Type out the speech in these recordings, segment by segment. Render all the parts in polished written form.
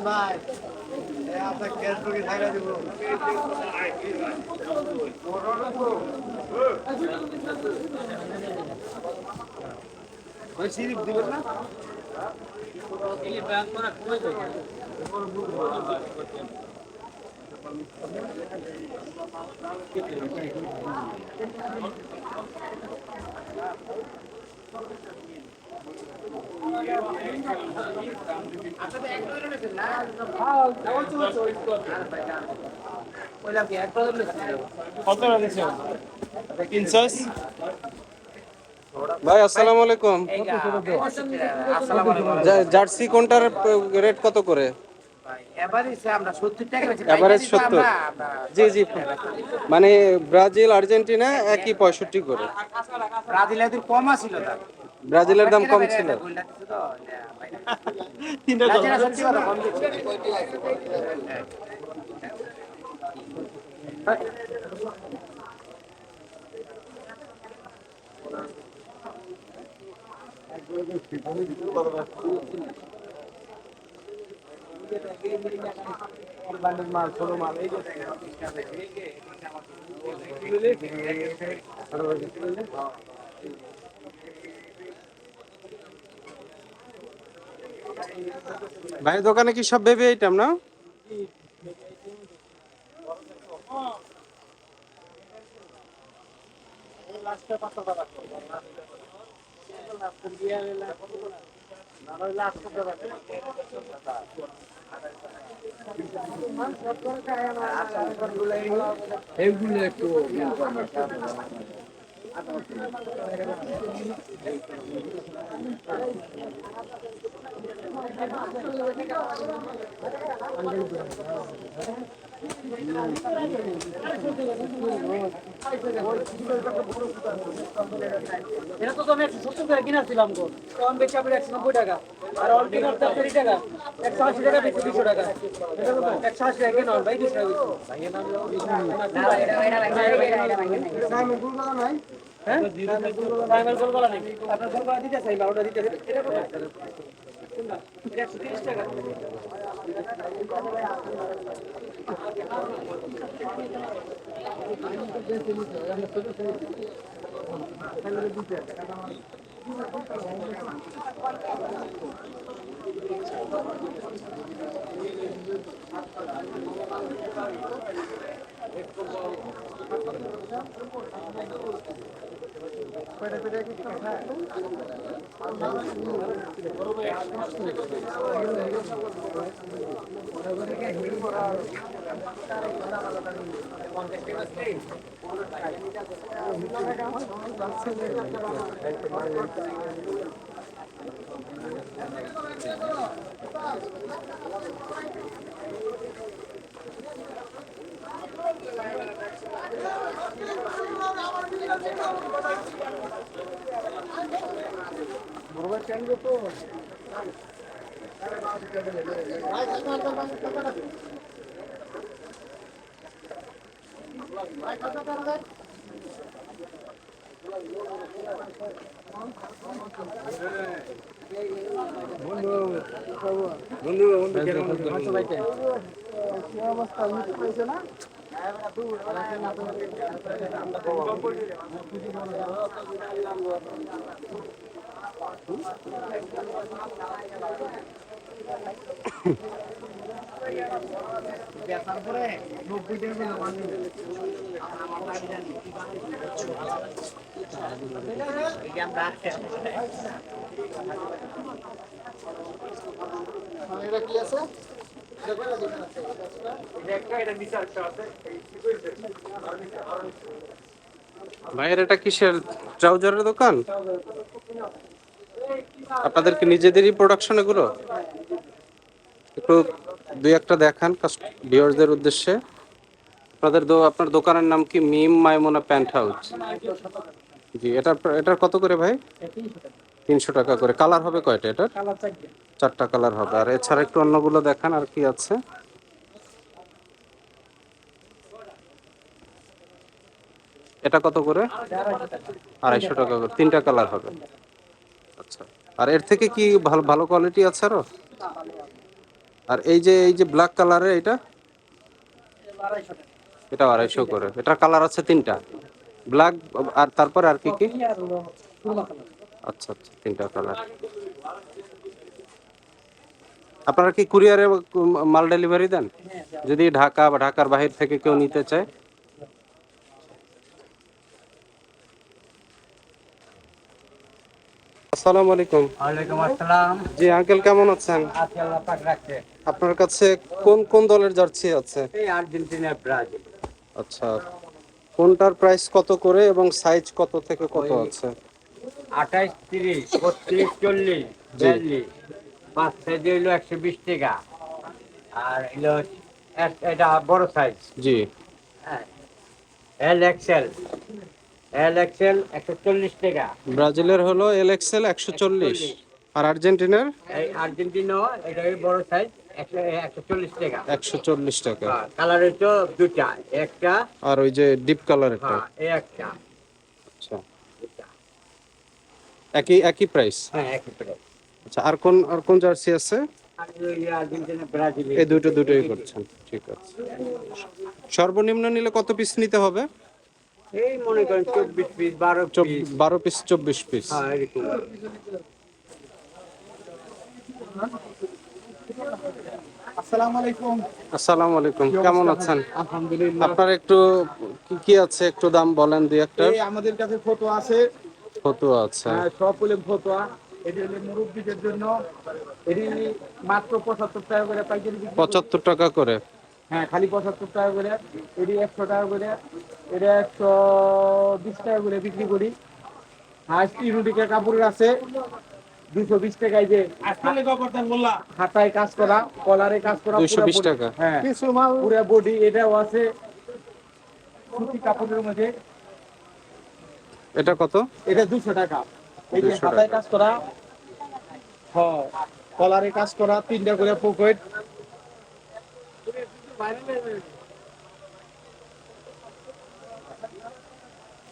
ভাই আপনার গ্যাস রুগী থাকা দিব ওই সিরিপ দিবেন না ভাই আসসালামু আলাইকুম। জার্সি কোনটার রেট কত করে? এভারেজ 70। জি জি, মানে ব্রাজিল আর্জেন্টিনা একই 65 করে। কম আছিল ব্রাজিলের দাম কম ছিল। মাল ছোট মাল এই ভাই দোকানে কি সব বেবি আইটেম না? এইগুলো একটু এটা তো আমি 170 টাকা কিনেছিলাম গো, তখন বেচে আপনি 190 টাকা, আর অরিজিনাল 40 টাকা, 180 টাকা বেচে 200 টাকা, এটা তো 180 টাকা কেন ভাই 20 টাকা বেচে ভাই না নাই। হ্যাঁ প্রাইমার গোলগলা নেই, আপনার গোলগলা দিতে চাই 12টা দিতে চাই, এটা কত? এটা 130 টাকা। তারপরে 90 টাকা এটা কি আছে? ভাইয়ের এটা কিসের ট্রাউজারের দোকান? আপনাদের কি নিজেদেরই প্রোডাকশন এগুলো? একটু দুই একটা দেখান ভিউয়ারদের উদ্দেশ্যে। আপনার দোকানের নাম কি? মিম মাইমুনা প্যান্ট হাউস। জি, এটার কত করে ভাই? 300 টাকা করে। কালার হবে কয়টা এটার? কালার চারটে। 4টা কালার হবে। আর এছাড়া একটু অন্যগুলো দেখান, আর কি আছে? এটা কত করে? 250 টাকা করে। 3টা কালার হবে। আচ্ছা। আর এর থেকে কি ভালো ভালো কোয়ালিটি আছে আরো? আর এই যে ব্ল্যাক কালারের এটা? এটা 250 করে। এটার কালার আছে 3টা, ব্ল্যাক, আর তারপরে আর কি কি? আচ্ছা আচ্ছা, 3টা কালার। আপনারা কি কুরিয়ারে মাল ডেলিভারি দেন? যদি ঢাকা বা ঢাকার বাহির থেকে কেউ নিতে চায়? আসসালামু আলাইকুম। ওয়ালাইকুম আসসালাম। জি আঙ্কেল, কেমন আছেন? আজকে আল্লাহ পাক রাখছে। আপনার কাছে কোন কোন দলের জার্সি আছে? এই আর্জেন্টিনা ব্রাজিল। আচ্ছা, কোনটার প্রাইস কত করে এবং সাইজ কত থেকে কত আছে? 28, 30, 32, 40, জি। 42, 5 সাইজ হইলো 120 টাকা। আর হইলো এটা বড় সাইজ। জি। হ্যাঁ, এল এক্সেল। এল এক্সেল 140 টাকা। ব্রাজিলের হলো এল এক্সেল 140। আর আর্জেন্টিনার? এই আর্জেন্টিনা এটা বড় সাইজ 140 টাকা। 140 টাকা। হ্যাঁ, কালার হইতো দুটা, একটা আর ওই যে ডিপ কালারেরটা? হ্যাঁ এই একটা। আচ্ছা, দুটা। একই একই প্রাইস? হ্যাঁ একই প্রাইস। আচ্ছা, আর কোন জার্সি আছে? আর এই আর্জেন্টিনা ব্রাজিল এই দুটোই করছেন, ঠিক আছে। সর্বনিম্ন নিলে কত পিস নিতে হবে? এই মনে করেন 24 পিস 12 পিস। 12 piece, 24 piece. হ্যাঁ এরকম। আসসালামু আলাইকুম। আসসালামু আলাইকুম, কেমন আছেন? আলহামদুলিল্লাহ। আপনার একটু কি কি আছে একটু দাম বলেন দুই একটা। এই আমাদের কাছে ফটোয়া আছে। ফতুয়া আছে। হ্যাঁ, সব হলে ফটোয়া। এটি হলে মুরব্বীদের জন্য। এটি মাত্র 75 টাকা করে পাইকারি বিক্রি করি। 75 টাকা করে। হ্যাঁ, খালি 75 টাকা করে। এটি 100 টাকা করে। এটা 120 টাকা করে বিক্রি করি। আর ইউনিটের কাপড়ের আছে 220 টাকায়, যে হাতায় কাজ করা, কলারে কাজ করা, 220 পুরো body। টাকা। হ্যাঁ, পুরো বডি এটাও আছে সুতি কাপড়ের মধ্যে। এটা কত? এটা 200 টাকা। এই যে 200 হাতায় টাকা। কাজ করা, হ্যাঁ, কলারে কাজ করা, 3টা করে পকেট।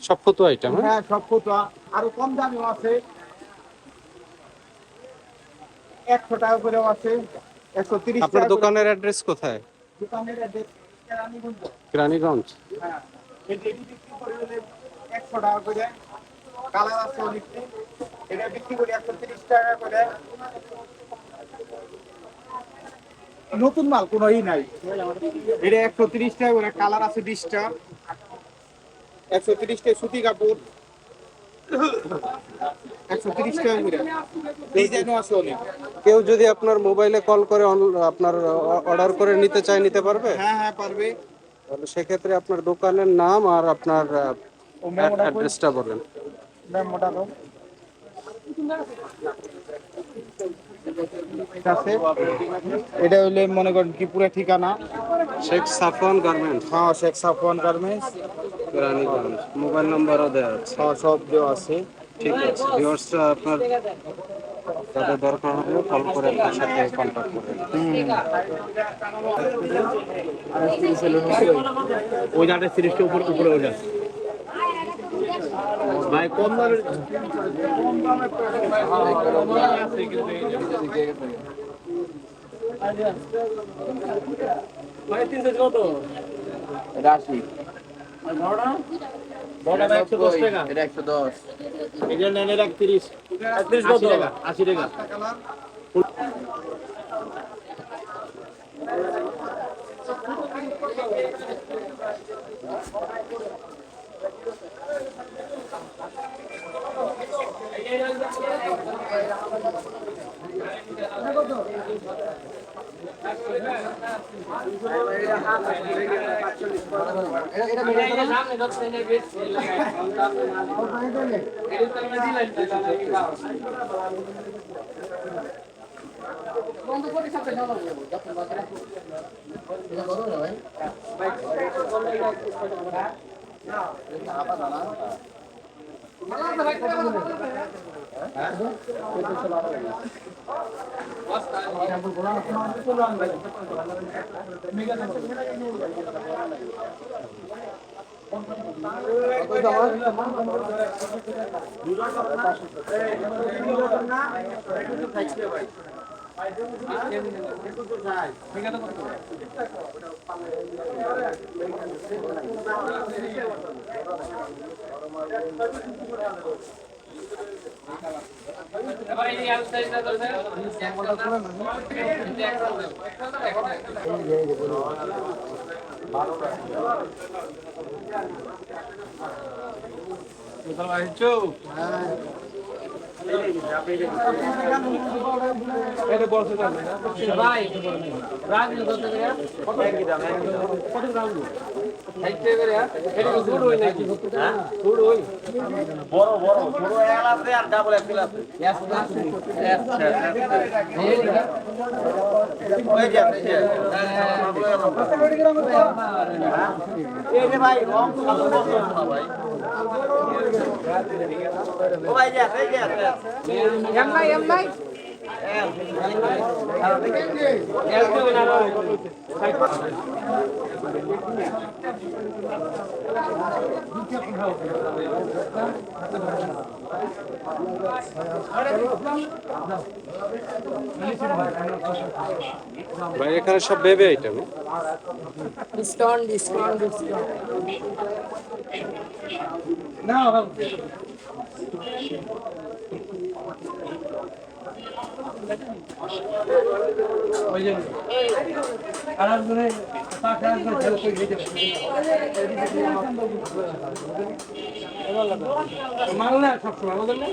সব ফতুয়া আইটেম? হ্যাঁ, সব ফটোয়া। আরো কম দামিও আছে, 100 টাকা করেও আছে, 130 আপনার টাকা করে। দোকানের অ্যাড্রেস কোথায়? দোকানের address কেরানীগঞ্জ। কেরানীগঞ্জ। হ্যাঁ, এটি বিক্রি করি হলে 100 টাকা করে। কালার আছে অনেকটি। এটা বিক্রি করি 130 টাকা করে। নতুন মাল কোনো নাই। এটা 130 টাকা করে। কালার আছে 20টা। 130 টাকা সুতি কাপড়। 130 টাকা করে। ডিজাইনও আছে অনেক। কেউ যদি আপনার মোবাইলে কল করে আপনার অর্ডার করে নিতে চায়, নিতে পারবে? হ্যাঁ হ্যাঁ, পারবে। তাহলে সেক্ষেত্রে আপনার দোকানের নাম আর আপনার ও মেমোটা কই? অ্যাড্রেসটা বলেন। মেমোটা দাও। ঠিক আছে। এটা হইলে মনে করেন কি পুরো ঠিকানা। শেখ সাফওয়ান গার্মেন্টস, হ্যাঁ, শেখ সাফওয়ান গার্মেন্টস। কেরানীগঞ্জ। মোবাইল নাম্বারও দেওয়া আছে। হ্যাঁ, সব দেওয়া আছে। ঠিক আছে, ভিউয়ার্সরা আপনার যাদের দরকার হবে কল করে আপনার সাথে কন্ট্যাক্ট করবেন। ওই জায়গাটা সিরিজটা উপরে উপরে ওঠা ভাই কম দামের ভাই 300 কত? এটা 80। আর বড়টা 110 টাকা। এটা 110। এটা নেন, এটা 30। 30 কত? 80 টাকা। বড় বড় ছোট এল আছে আর ডাবল এক্সেল আছে ওই যে এই যে ভাই রং কত বছর না ভাই ও ভাই যে এই যে এম নাই ভাই এখানে সব baby item. Discount discount discount না ওই যে আর মানে টাকা মাল না সবসময় আমাদের না